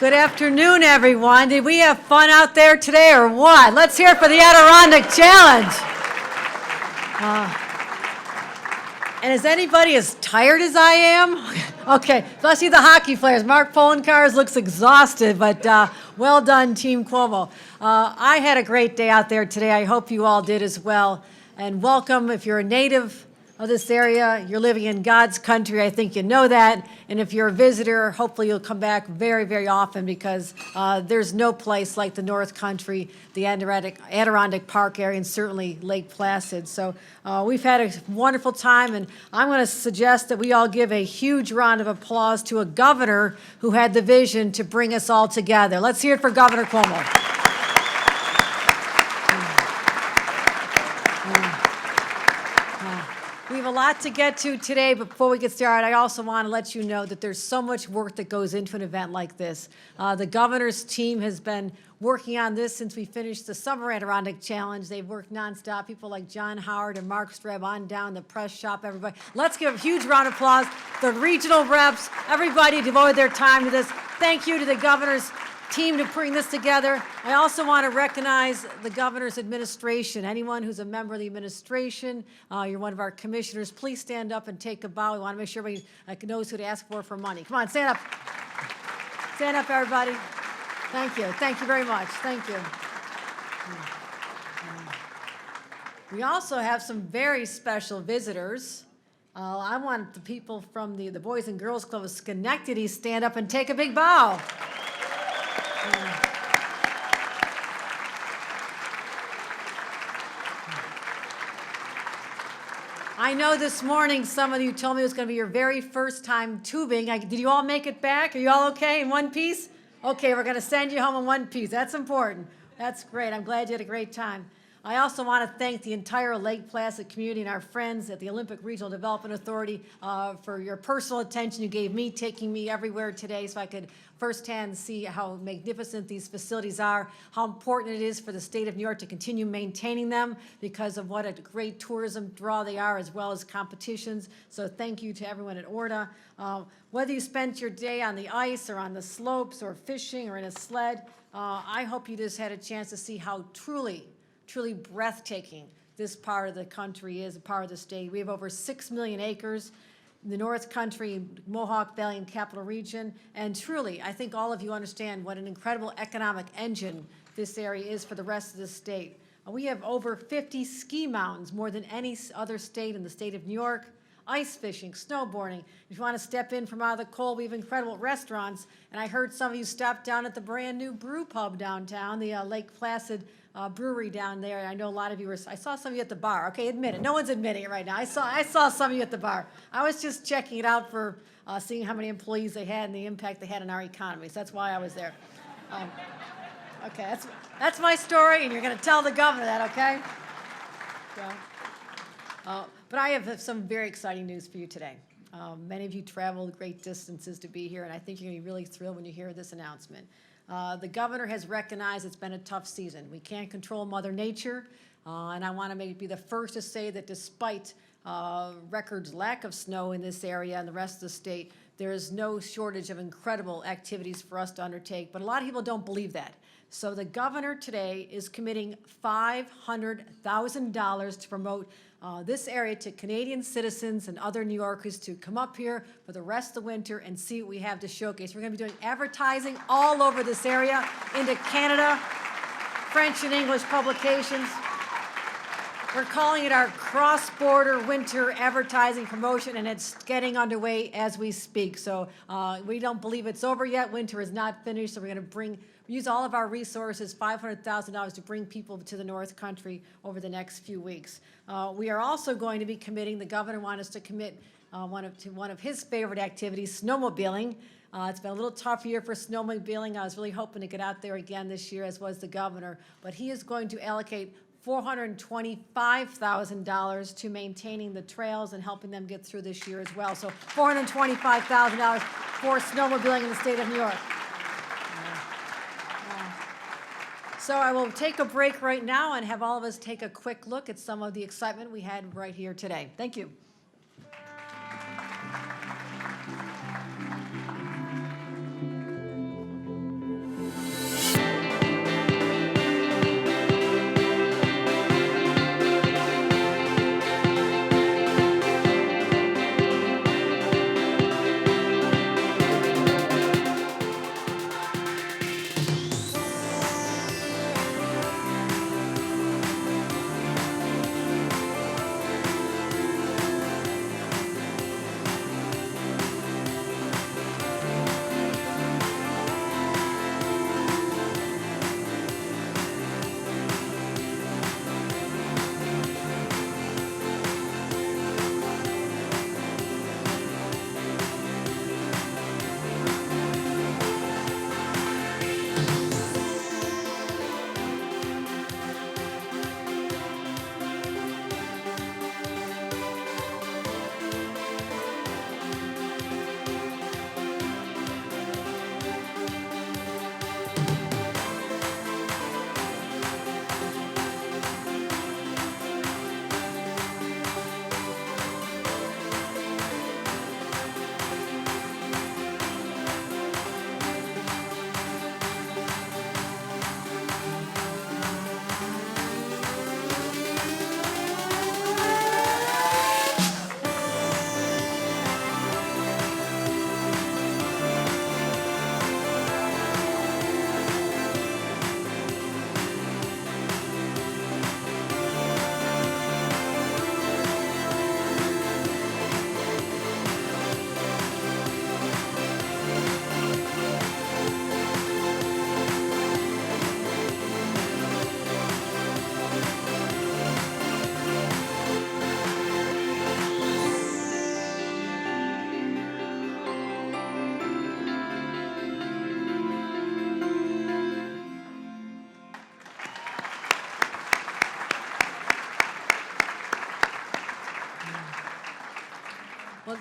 Good afternoon, everyone. Did we have fun out there today or what? Let's hear it for the Adirondack Challenge. And is anybody as tired as I am? Okay, especially the hockey players. Mark Polencars looks exhausted, but well done, Team Cuomo. I had a great day out there today. I hope you all did as well. And welcome if you're a native of this area. You're living in God's country. I think you know that. And if you're a visitor, hopefully you'll come back very, very often because there's no place like the North Country, the Adirondack Park area, and certainly Lake Placid. So we've had a wonderful time, and I'm going to suggest that we all give a huge round of applause to a governor who had the vision to bring us all together. Let's hear it for Governor Cuomo. We have a lot to get to today, but before we get started, I also want to let you know that there's so much work that goes into an event like this. The governor's team has been working on this since we finished the Summer Adirondack Challenge. They've worked nonstop. People like John Howard and Mark Streb on down, the press shop, everybody. Let's give a huge round of applause. The regional reps, everybody devoted their time to this. Thank you to the governor's team to bring this together. I also want to recognize the governor's administration. Anyone who's a member of the administration, you're one of our commissioners, please stand up and take a bow. We want to make sure everybody knows who to ask for money. Come on, stand up. Stand up, everybody. Thank you. Thank you very much. Thank you. We also have some very special visitors. I want the people from the Boys and Girls Club of Schenectady stand up and take a big bow. I know this morning some of you told me it was going to be your very first time tubing. Did you all make it back? Are you all okay in one piece? Okay, we're going to send you home in one piece. That's important. That's great. I'm glad you had a great time. I also want to thank the entire Lake Placid community and our friends at the Olympic Regional Development Authority for your personal attention you gave me, taking me everywhere today so I could firsthand see how magnificent these facilities are, how important it is for the state of New York to continue maintaining them because of what a great tourism draw they are, as well as competitions. So thank you to everyone at ORDA. Whether you spent your day on the ice or on the slopes or fishing or in a sled, I hope you just had a chance to see how truly breathtaking this part of the country is, a part of the state. We have over 6 million acres in the North Country, Mohawk Valley, and Capital Region. And truly, I think all of you understand what an incredible economic engine this area is for the rest of the state. We have over 50 ski mountains, more than any other state in the state of New York. Ice fishing, snowboarding. If you want to step in from out of the cold, we have incredible restaurants. And I heard some of you stopped down at the brand new brew pub downtown, the Lake Placid brewery down there. I know a lot of you were, I saw some of you at the bar. Okay, admit it. No one's admitting it right now. I saw some of you at the bar. I was just checking it out for seeing how many employees they had and the impact they had on our economy. So that's why I was there. Okay, that's my story, and you're going to tell the governor that, okay? But I have some very exciting news for you today. Many of you traveled great distances to be here, and I think you're going to be really thrilled when you hear this announcement. The governor has recognized it's been a tough season. We can't control Mother Nature, and I want to be the first to say that despite records lack of snow in this area and the rest of the state, there is no shortage of incredible activities for us to undertake. But a lot of people don't believe that. So the governor today is committing $500,000 to promote this area to Canadian citizens and other New Yorkers to come up here for the rest of the winter and see what we have to showcase. We're going to be doing advertising all over this area, into Canada, French and English publications. We're calling it our cross-border winter advertising promotion, and it's getting underway as we speak. So we don't believe it's over yet. Winter is not finished, so we're going to use all of our resources, $500,000, to bring people to the North Country over the next few weeks. We are also going to be committing, the governor wanted us to commit to one of his favorite activities, snowmobiling. It's been a little tough year for snowmobiling. I was really hoping to get out there again this year, as was the governor. But he is going to allocate $425,000 to maintaining the trails and helping them get through this year as well. So $425,000 for snowmobiling in the state of New York. So I will take a break right now and have all of us take a quick look at some of the excitement we had right here today. Thank you.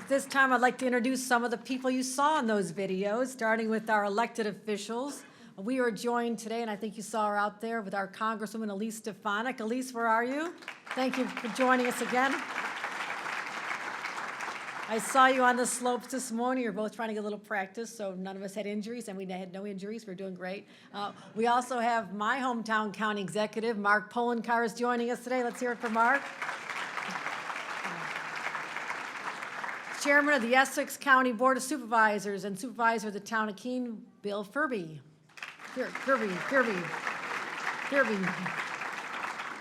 This time, I'd like to introduce some of the people you saw in those videos, starting with our elected officials. We are joined today, and I think you saw her out there, with our Congresswoman Elise Stefanik. Elise, where are you? Thank you for joining us again. I saw you on the slopes this morning. You're both trying to get a little practice, so none of us had injuries, and we had no injuries. We're doing great. We also have my hometown county executive, Mark Polenkar, is joining us today. Let's hear it for Mark. Chairman of the Essex County Board of Supervisors and Supervisor of the Town of Keene, Bill Furby. Furby.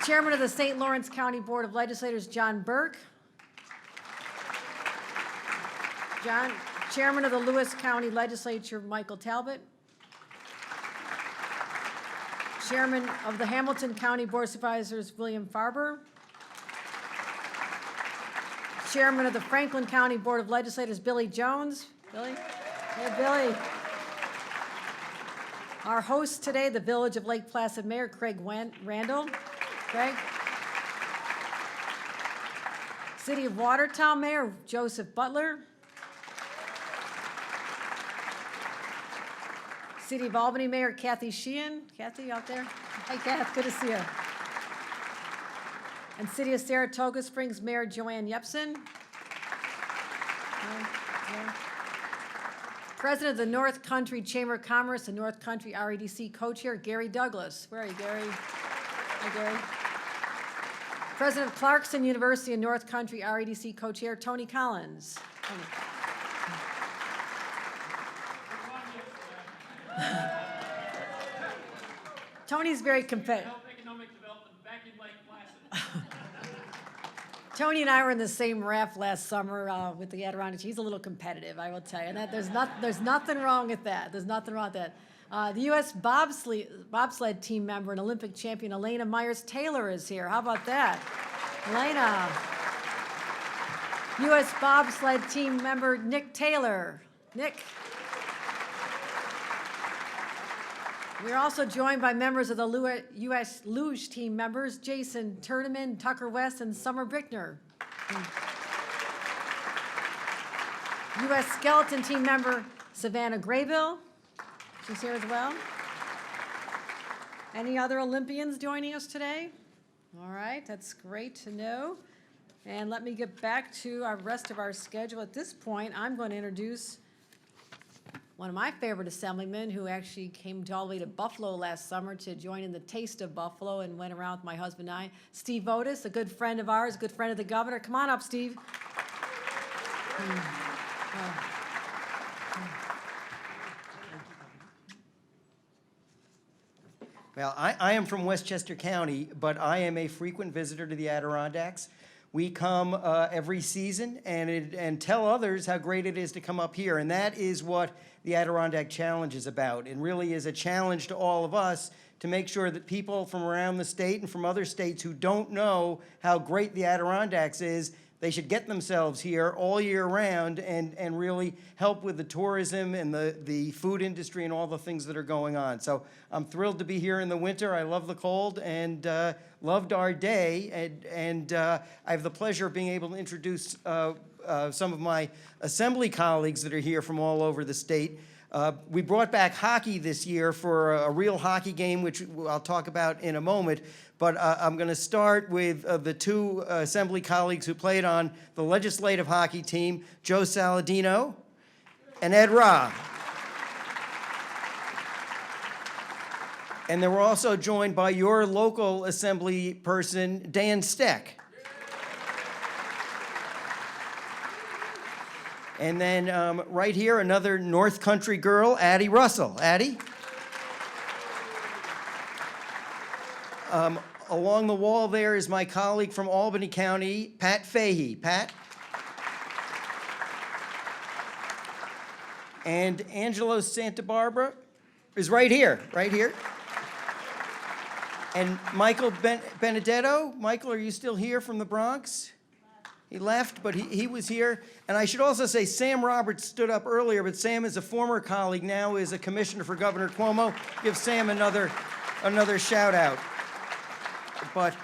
Chairman of the St. Lawrence County Board of Legislators, John Burke. Chairman of the Lewis County Legislature, Michael Talbot. Chairman of the Hamilton County Board of Supervisors, William Farber. Chairman of the Franklin County Board of Legislators, Billy Jones. Billy? Hey, Billy. Our host today, the Village of Lake Placid Mayor, Craig Randall. Craig. City of Watertown Mayor, Joseph Butler. City of Albany Mayor, Kathy Sheehan. Kathy, out there? Hey, Kath, good to see you. And City of Saratoga Springs Mayor, Joanne Yepsen. President of the North Country Chamber of Commerce and North Country REDC co-chair, Gary Douglas. Where are you, Gary? Hi, Gary. President of Clarkson University and North Country REDC co-chair, Tony Collins. Tony. Tony's very competitive. Economic development back in Lake Placid. Tony and I were in the same raft last summer with the Adirondacks. He's a little competitive, I will tell you. And that there's nothing wrong with that. There's nothing wrong with that. The U.S. bobsled team member and Olympic champion Elena Myers-Taylor is here. How about that? Elena. U.S. bobsled team member Nick Taylor. Nick. We're also joined by members of the U.S. Luge team members, Jason Turneman, Tucker West, and Summer Brickner. U.S. skeleton team member, Savannah Graybill. She's here as well. Any other Olympians joining us today? All right, that's great to know. And let me get back to our rest of our schedule. At this point, I'm going to introduce one of my favorite assemblymen who actually came all the way to Buffalo last summer to join in the Taste of Buffalo and went around with my husband and I. Steve Otis, a good friend of ours, a good friend of the governor. Come on up, Steve. Well, I am from Westchester County, but I am a frequent visitor to the Adirondacks. We come every season and tell others how great it is to come up here, and that is what the Adirondack Challenge is about. It really is a challenge to all of us to make sure that people from around the state and from other states who don't know how great the Adirondacks is, they should get themselves here all year round and really help with the tourism and the food industry and all the things that are going on. So I'm thrilled to be here in the winter. I love the cold and loved our day. And I have the pleasure of being able to introduce some of my assembly colleagues that are here from all over the state. We brought back hockey this year for a real hockey game, which I'll talk about in a moment. But I'm going to start with the two assembly colleagues who played on the legislative hockey team, Joe Saladino and Ed Ra. And they were also joined by your local assembly person, Dan Steck. And then right here, another North Country girl, Addie Russell. Addie? Along the wall there is my colleague from Albany County, Pat Fahey. Pat? And Angelo Santa Barbara is right here, right here. And Michael Benedetto. Michael, are you still here from the Bronx? He left, but he was here. And I should also say Sam Roberts stood up earlier, but Sam is a former colleague, now is a commissioner for Governor Cuomo. Give Sam another shout out. But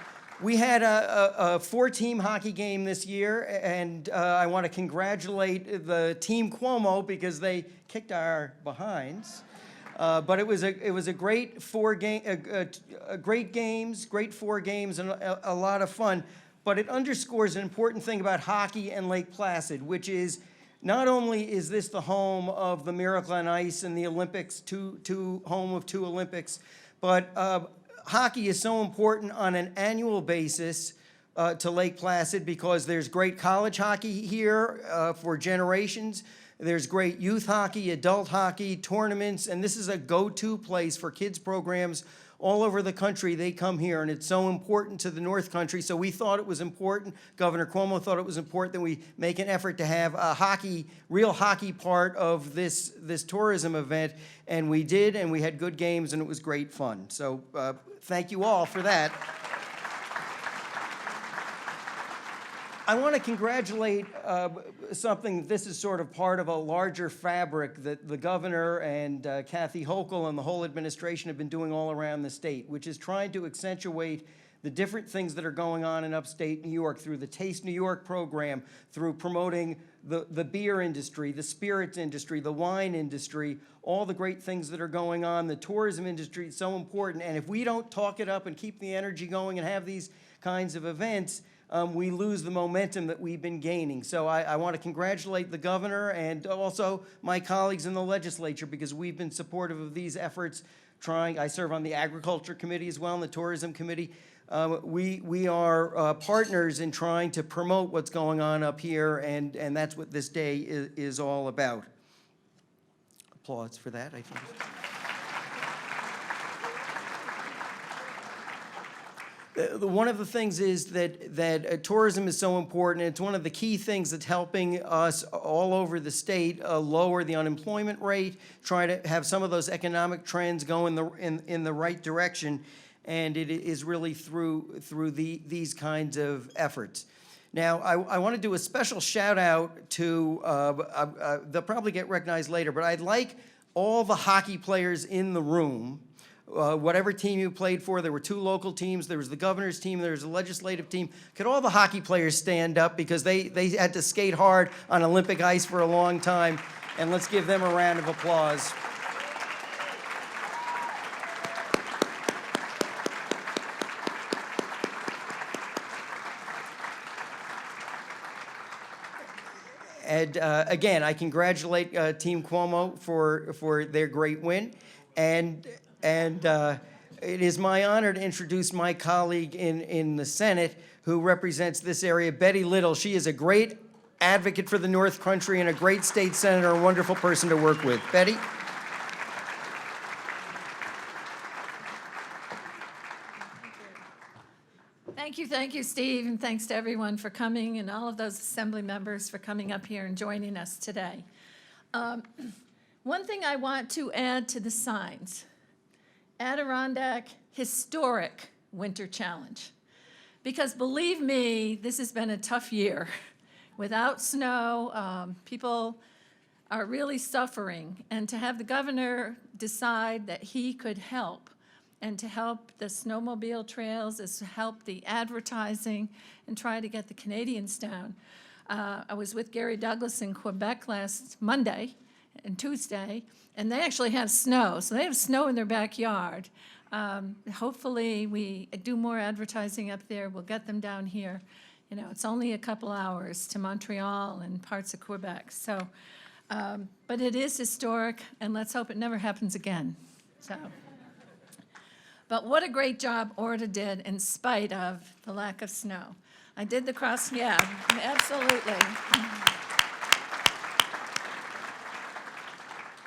We had a four-team hockey game this year, and I want to congratulate the team Cuomo because they kicked our behinds. But it was a great great games, great 4 games, and a lot of fun. But it underscores an important thing about hockey and Lake Placid, which is not only is this the home of the Miracle on Ice and the Olympics, home of 2 Olympics, but hockey is so important on an annual basis to Lake Placid because there's great college hockey here for generations. There's great youth hockey, adult hockey, tournaments, and this is a go-to place for kids programs all over the country. They come here, and it's so important to the North Country. So we thought it was important, Governor Cuomo thought it was important that we make an effort to have a real hockey part of this tourism event, and we did, and we had good games, and it was great fun. So thank you all for that. I want to congratulate something. This is sort of part of a larger fabric that the governor and Kathy Hochul and the whole administration have been doing all around the state, which is trying to accentuate the different things that are going on in upstate New York through the Taste New York program, through promoting the beer industry, the spirits industry, the wine industry, all the great things that are going on. The tourism industry is so important, and if we don't talk it up and keep the energy going and have these kinds of events, we lose the momentum that we've been gaining. So I want to congratulate the governor and also my colleagues in the legislature because we've been supportive of these efforts. I serve on the Agriculture Committee as well and the Tourism Committee. We are partners in trying to promote what's going on up here, and that's what this day is all about. Applause for that, I think. One of the things is that tourism is so important. It's one of the key things that's helping us all over the state lower the unemployment rate, try to have some of those economic trends go in the right direction, and it is really through these kinds of efforts. Now, I want to do a special shout out to, they'll probably get recognized later, but I'd like all the hockey players in the room, whatever team you played for. There were 2 local teams. There was the governor's team. There was the legislative team. Could all the hockey players stand up because they had to skate hard on Olympic ice for a long time, and let's give them a round of applause. And again, I congratulate Team Cuomo for their great win, and it is my honor to introduce my colleague in the Senate who represents this area, Betty Little. She is a great advocate for the North Country and a great state senator, a wonderful person to work with. Betty? Thank you, Steve, and thanks to everyone for coming and all of those assembly members for coming up here and joining us today. One thing I want to add to the signs: Adirondack Historic Winter Challenge. Because believe me, this has been a tough year. Without snow, people are really suffering. And to have the governor decide that he could help, and to help the snowmobile trails, is to help the advertising and try to get the Canadians down. I was with Gary Douglas in Quebec last Monday and Tuesday, and they actually have snow. So they have snow in their backyard. Hopefully we do more advertising up there. We'll get them down here. You know, it's only a couple hours to Montreal and parts of Quebec. So, but it is historic, and let's hope it never happens again. So. But what a great job Orta did in spite of the lack of snow. I did the cross, yeah, absolutely.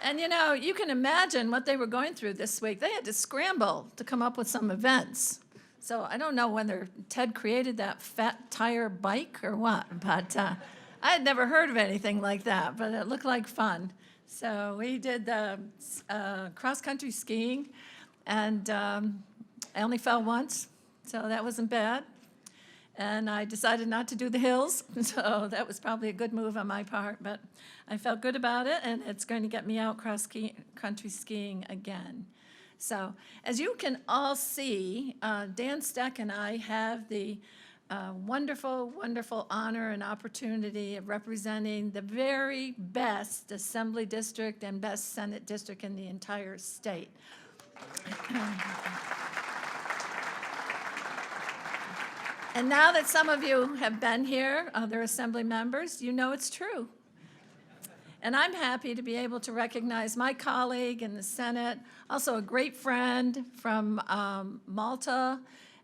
And you know, you can imagine what they were going through this week. They had to scramble to come up with some events. So I don't know whether Ted created that fat tire bike or what, but I had never heard of anything like that, but it looked like fun. So we did the cross-country skiing. And I only fell once, so that wasn't bad. And I decided not to do the hills, so that was probably a good move on my part. But I felt good about it, and it's going to get me out cross-country skiing again. So as you can all see, Dan Steck and I have the wonderful, wonderful honor and opportunity of representing the very best Assembly District and best Senate District in the entire state. And now that some of you have been here, other Assembly members, you know it's true. And I'm happy to be able to recognize my colleague in the Senate, also a great friend from Malta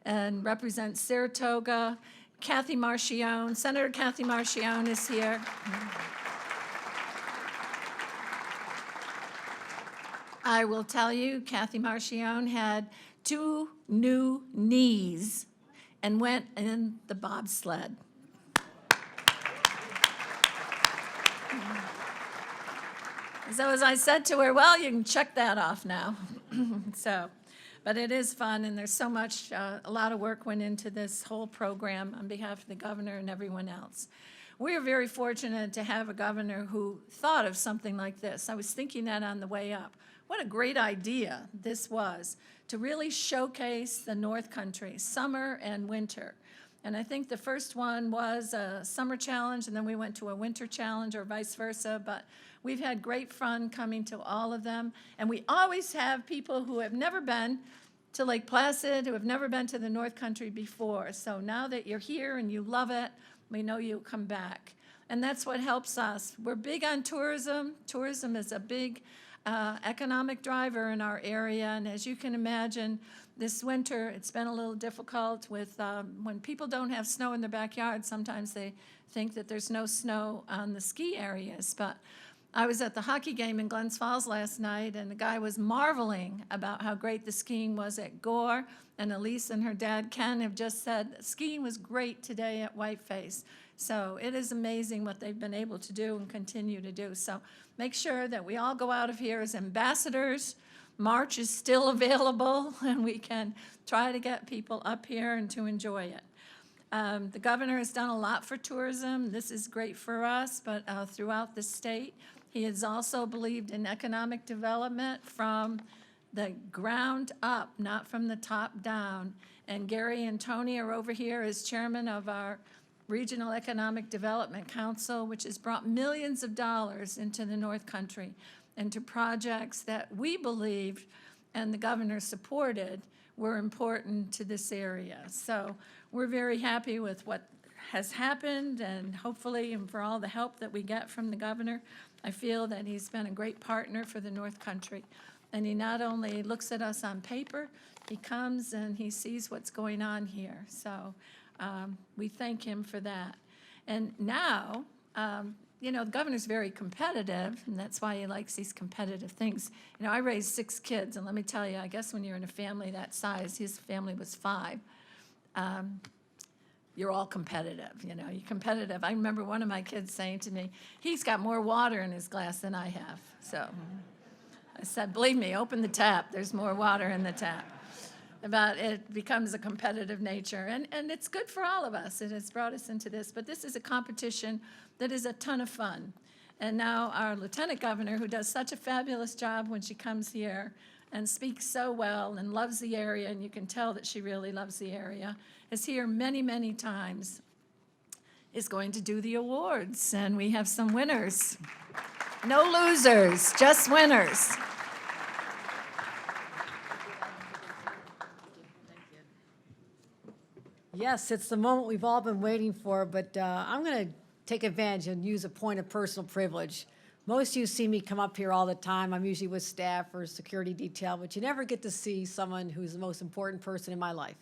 and represents Saratoga, Kathy Marchione. Senator Kathy Marchione is here. I will tell you, Kathy Marchione had 2 new knees and went in the bobsled. So as I said to her, well, you can check that off now. But it is fun, and there's so much, a lot of work went into this whole program on behalf of the governor and everyone else. We are very fortunate to have a governor who thought of something like this. I was thinking that on the way up. What a great idea this was, to really showcase the North Country, summer and winter. And I think the first one was a summer challenge, and then we went to a winter challenge, or vice versa. But we've had great fun coming to all of them. And we always have people who have never been to Lake Placid, who have never been to the North Country before. So now that you're here and you love it, we know you'll come back. And that's what helps us. We're big on tourism. Tourism is a big economic driver in our area. And as you can imagine, this winter, it's been a little difficult with when people don't have snow in their backyard, sometimes they think that there's no snow on the ski areas. But I was at the hockey game in Glens Falls last night, and the guy was marveling about how great the skiing was at Gore. And Elise and her dad, Ken, have just said skiing was great today at Whiteface. So it is amazing what they've been able to do and continue to do. So make sure that we all go out of here as ambassadors. March is still available, and we can try to get people up here and to enjoy it. The governor has done a lot for tourism. This is great for us, but throughout the state. He has also believed in economic development from the ground up, not from the top down. And Gary and Tony are over here as chairman of our Regional Economic Development Council, which has brought millions of dollars into the North Country, into projects that we believed and the governor supported were important to this area. So we're very happy with what has happened, and hopefully, and for all the help that we get from the governor, I feel that he's been a great partner for the North Country. And he not only looks at us on paper, he comes and he sees what's going on here. So we thank him for that. And now, you know, the governor's very competitive, and that's why he likes these competitive things. You know, I raised 6 kids, and let me tell you, I guess when you're in a family that size, his family was 5, you're all competitive, you know, you're competitive. I remember one of my kids saying to me, he's got more water in his glass than I have. So I said, believe me, open the tap, there's more water in the tap. But it becomes a competitive nature, and it's good for all of us. It has brought us into this, but this is a competition that is a ton of fun. And now our lieutenant governor, who does such a fabulous job when she comes here and speaks so well and loves the area, and you can tell that she really loves the area, is here many, many times, is going to do the awards, and we have some winners. No losers, just winners. Yes, it's the moment we've all been waiting for, but I'm going to take advantage and use a point of personal privilege. Most of you see me come up here all the time. I'm usually with staff or security detail, but you never get to see someone who's the most important person in my life.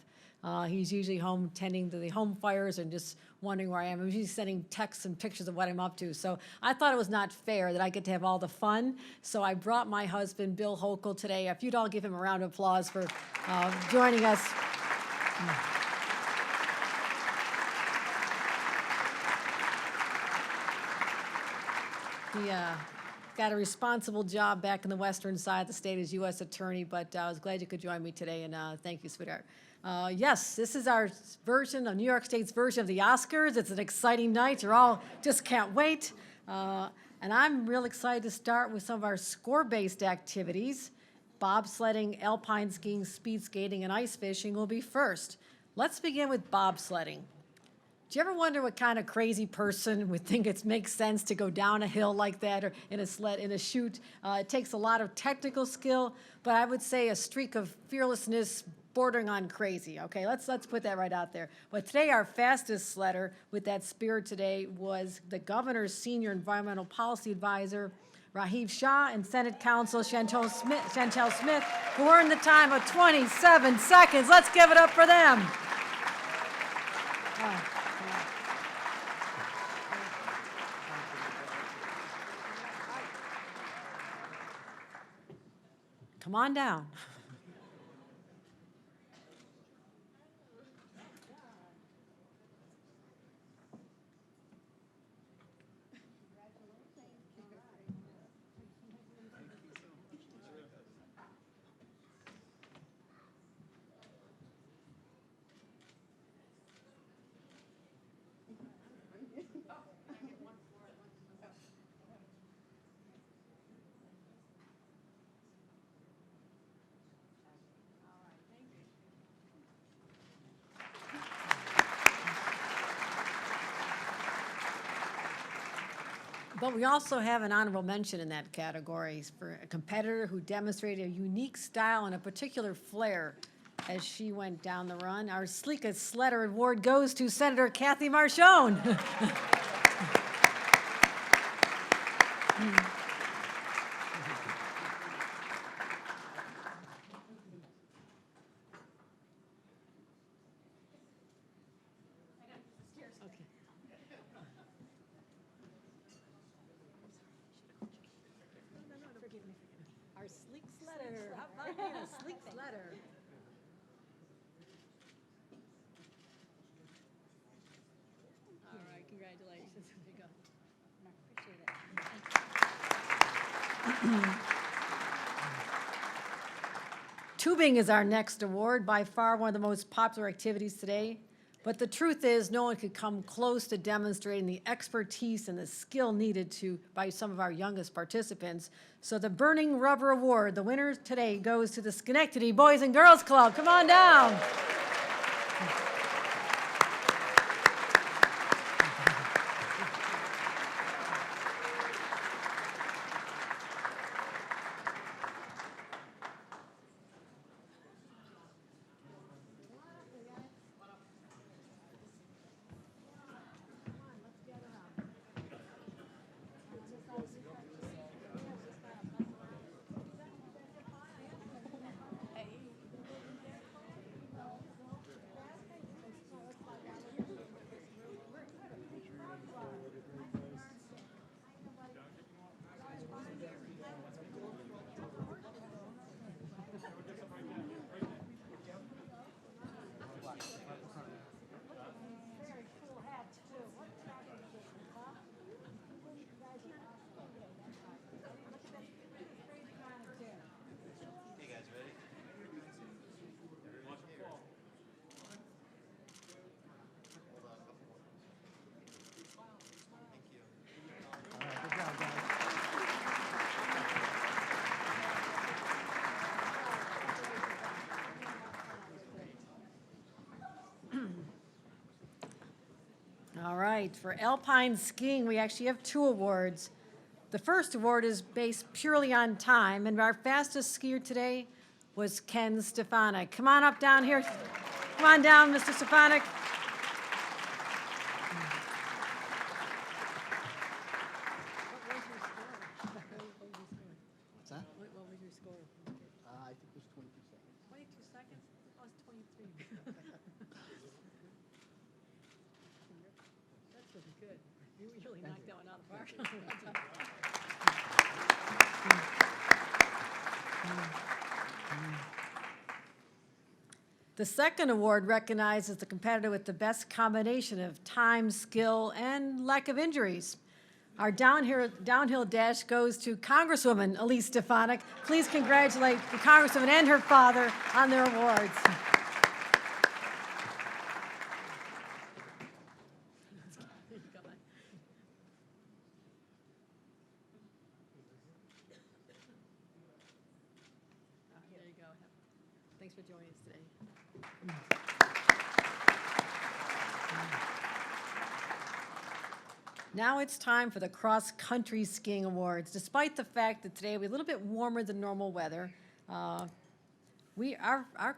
He's usually home tending to the home fires and just wondering where I am. I'm usually sending texts and pictures of what I'm up to. So I thought it was not fair that I get to have all the fun. So I brought my husband, Bill Hochul, today. If you'd all give him a round of applause for joining us. He got a responsible job back in the western side of the state as U.S. Attorney, but I was glad you could join me today, and thank you, sweetheart. Yes, this is our version of New York State's version of the Oscars. It's an exciting night. You're all just can't wait. And I'm real excited to start with some of our score-based activities. Bobsledding, alpine skiing, speed skating, and ice fishing will be first. Let's begin with bobsledding. Do you ever wonder what kind of crazy person would think it makes sense to go down a hill like that or in a sled, in a chute? It takes a lot of technical skill, but I would say a streak of fearlessness bordering on crazy. Okay, let's put that right out there. But today our fastest sledder with that spirit today was the governor's senior environmental policy advisor, Rahiv Shah, and Senate Counsel Chantel Smith, who earned the time of 27 seconds. Let's give it up for them. Come on down. But we also have an honorable mention in that category for a competitor who demonstrated a unique style and a particular flair as she went down the run. Our sleekest sledder award goes to Senator Kathy Marshone. Our sleek sledder. How about being a sleek sledder? All right, congratulations. There you go. Appreciate it. Tubing is our next award, by far one of the most popular activities today. But the truth is, no one could come close to demonstrating the expertise and the skill needed by some of our youngest participants. So the Burning Rubber Award, the winner today, goes to the Schenectady Boys and Girls Club. Come on down. All right, for Alpine Skiing, we actually have 2 awards. The first award is based purely on time, and our fastest skier today was Ken Stefanik. Come on up down here. Come on down, Mr. Stefanik. What's that? What was your score? I think it was 22 seconds. 22 seconds? Oh, it's 23. That's really good. You really knocked that one out of the park. The second award recognizes the competitor with the best combination of time, skill, and lack of injuries. Our downhill dash goes to Congresswoman Elise Stefanik. Please congratulate the Congresswoman and her father on their awards. Thanks for joining us today. Now it's time for the cross-country skiing awards. Despite the fact that today we're a little bit warmer than normal weather, our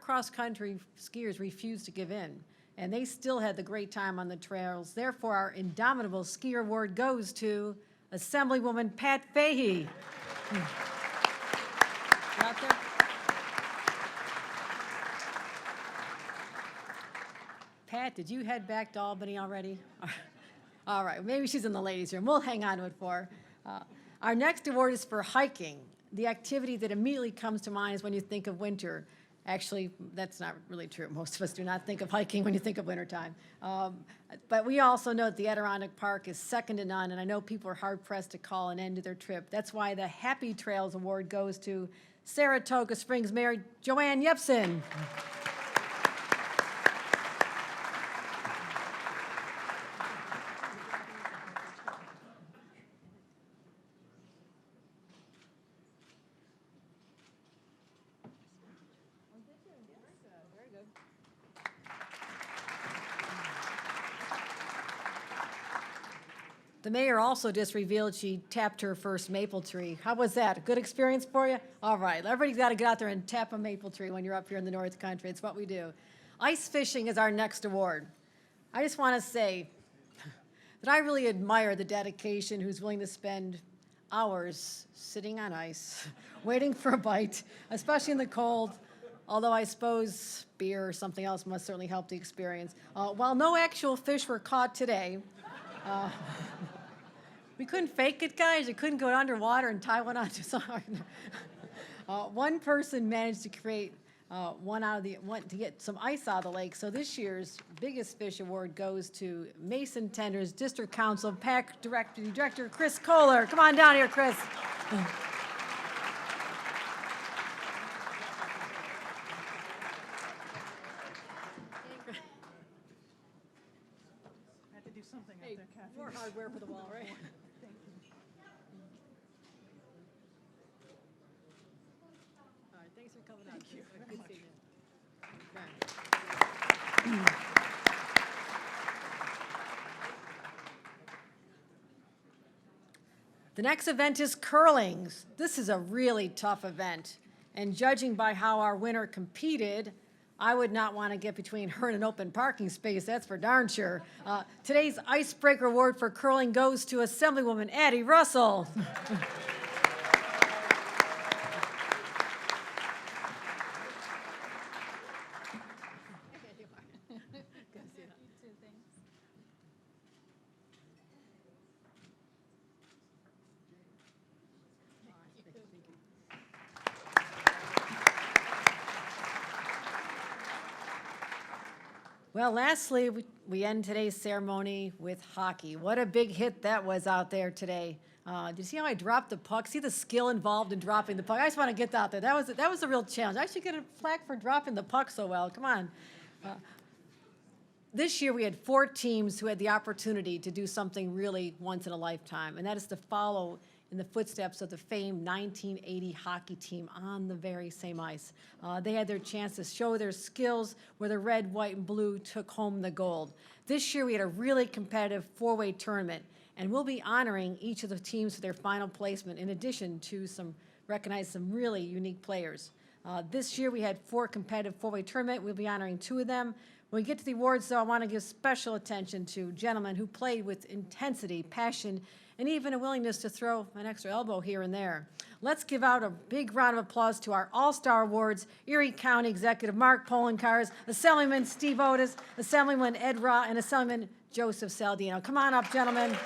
cross-country skiers refused to give in, and they still had the great time on the trails. Therefore, our indomitable skier award goes to Assemblywoman Pat Fahey. You out there? Pat, did you head back to Albany already? All right, maybe she's in the ladies' room. We'll hang on to it for her. Our next award is for hiking. The activity that immediately comes to mind is when you think of winter. Actually, that's not really true. Most of us do not think of hiking when you think of wintertime. But we also know that the Adirondack Park is second to none, and I know people are hard-pressed to call an end to their trip. That's why the Happy Trails Award goes to Saratoga Springs Mayor Joanne Yepsen. The mayor also just revealed she tapped her first maple tree. How was that? A good experience for you? All right, everybody's got to get out there and tap a maple tree when you're up here in the North Country. It's what we do. Ice fishing is our next award. I just want to say that I really admire the dedication who's willing to spend hours sitting on ice, waiting for a bite, especially in the cold, although I suppose beer or something else must certainly help the experience. While no actual fish were caught today, we couldn't fake it, guys. You couldn't go underwater and tie one onto something. One person managed to create to get some ice out of the lake. So this year's biggest fish award goes to Mason Tender's District Council PAC Director Chris Kohler. Come on down here, Chris. Had to do something out Hey, there, Kathy. more hardware for the wall, right? Thank you. All right, thanks for coming out. Thank you Chris. very Good much. seeing you. Okay. The next event is curling. This is a really tough event, and judging by how our winner competed, I would not want to get between her and an open parking space, that's for darn sure. Today's Icebreaker Award for curling goes to Assemblywoman Addie Russell. Well, lastly, we end today's ceremony with hockey. What a big hit that was out there today. Did you see how I dropped the puck? See the skill involved in dropping the puck? I just want to get out there. That was a real challenge. I should get a flag for dropping the puck so well. Come on. This year we had 4 teams who had the opportunity to do something really once in a lifetime, and that is to follow in the footsteps of the famed 1980 hockey team on the very same ice. They had their chance to show their skills where the red, white, and blue took home the gold. This year we had a really competitive 4-way tournament, and we'll be honoring each of the teams for their final placement in addition to recognize some really unique players. This year we had 4 competitive 4-way tournament. We'll be honoring 2 of them. When we get to the awards, though, I want to give special attention to gentlemen who played with intensity, passion, and even a willingness to throw an extra elbow here and there. Let's give out a big round of applause to our All-Star Awards, Erie County Executive Mark Polenkars, Assemblyman Steve Otis, Assemblyman Ed Ra, and Assemblyman Joseph Saldino. Come on up, gentlemen.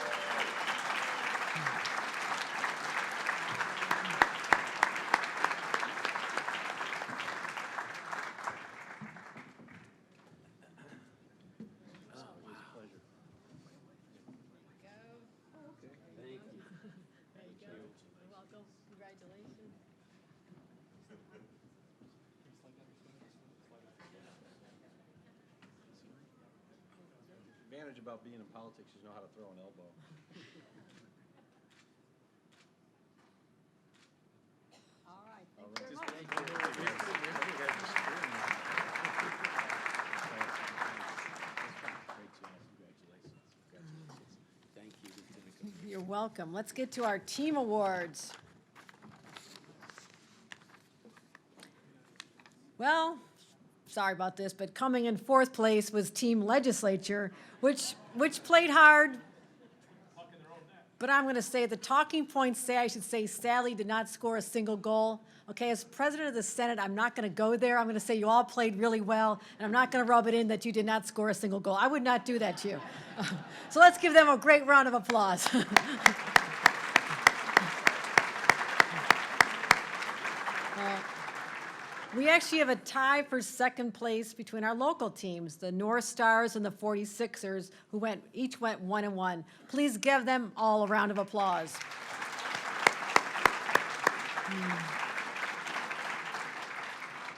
Advantage about being in politics is you know how to throw an elbow. All right, All thank you right. very much. Thank you. welcome. Let's get to our team awards. Well, sorry about this, but coming in fourth place was Team Legislature, which played hard. But I'm going to say the talking points say, I should say, Sally did not score a single goal. Okay, as president of the Senate, I'm not going to go there. I'm going to say you all played really well, and I'm not going to rub it in that you did not score a single goal. I would not do that to you. So let's give them a great round of applause. We actually have a tie for second place between our local teams, the North Stars and the 46ers, who each went 1-1. Please give them all a round of applause.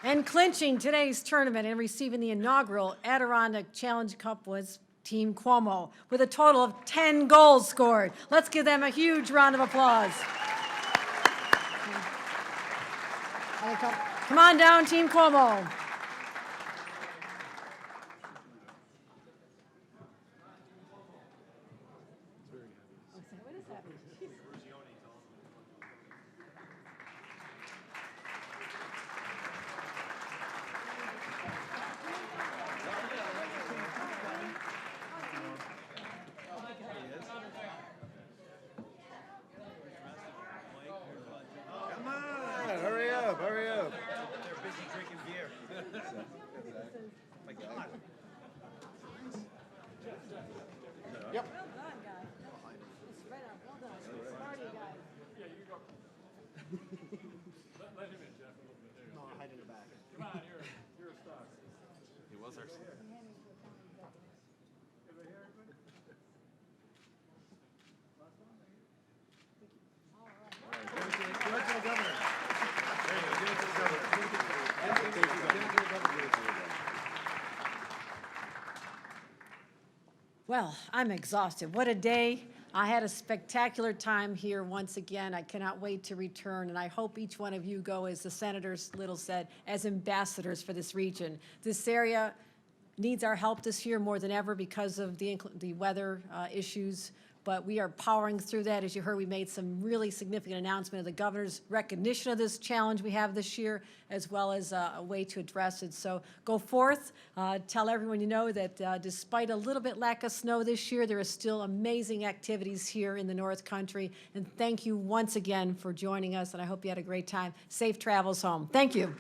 And clinching today's tournament and receiving the inaugural Adirondack Challenge Cup was Team Cuomo, with a total of 10 goals scored. Let's give them a huge round of applause. Come on down, Team Cuomo. Come on, hurry up, hurry up. They're busy drinking beer. My God. Yep. Well done, guys. It's right on. Well done. Party, guys. Yeah, you go. Let him in, Jeff, a little bit. There you No, go. hide in the back. Come on, you're a star. He was our star. Well, I'm exhausted. What a day. I had a spectacular time here once again. I cannot wait to return, and I hope each one of you go, as the Senator Little said, as ambassadors for this region. This area needs our help this year more than ever because of the weather issues, but we are powering through that. As you heard, we made some really significant announcement of the governor's recognition of this challenge we have this year, as well as a way to address it. So go forth, tell everyone you know that despite a little bit lack of snow this year, there is still amazing activities here in the North Country. And thank you once again for joining us, and I hope you had a great time. Safe travels home. Thank you.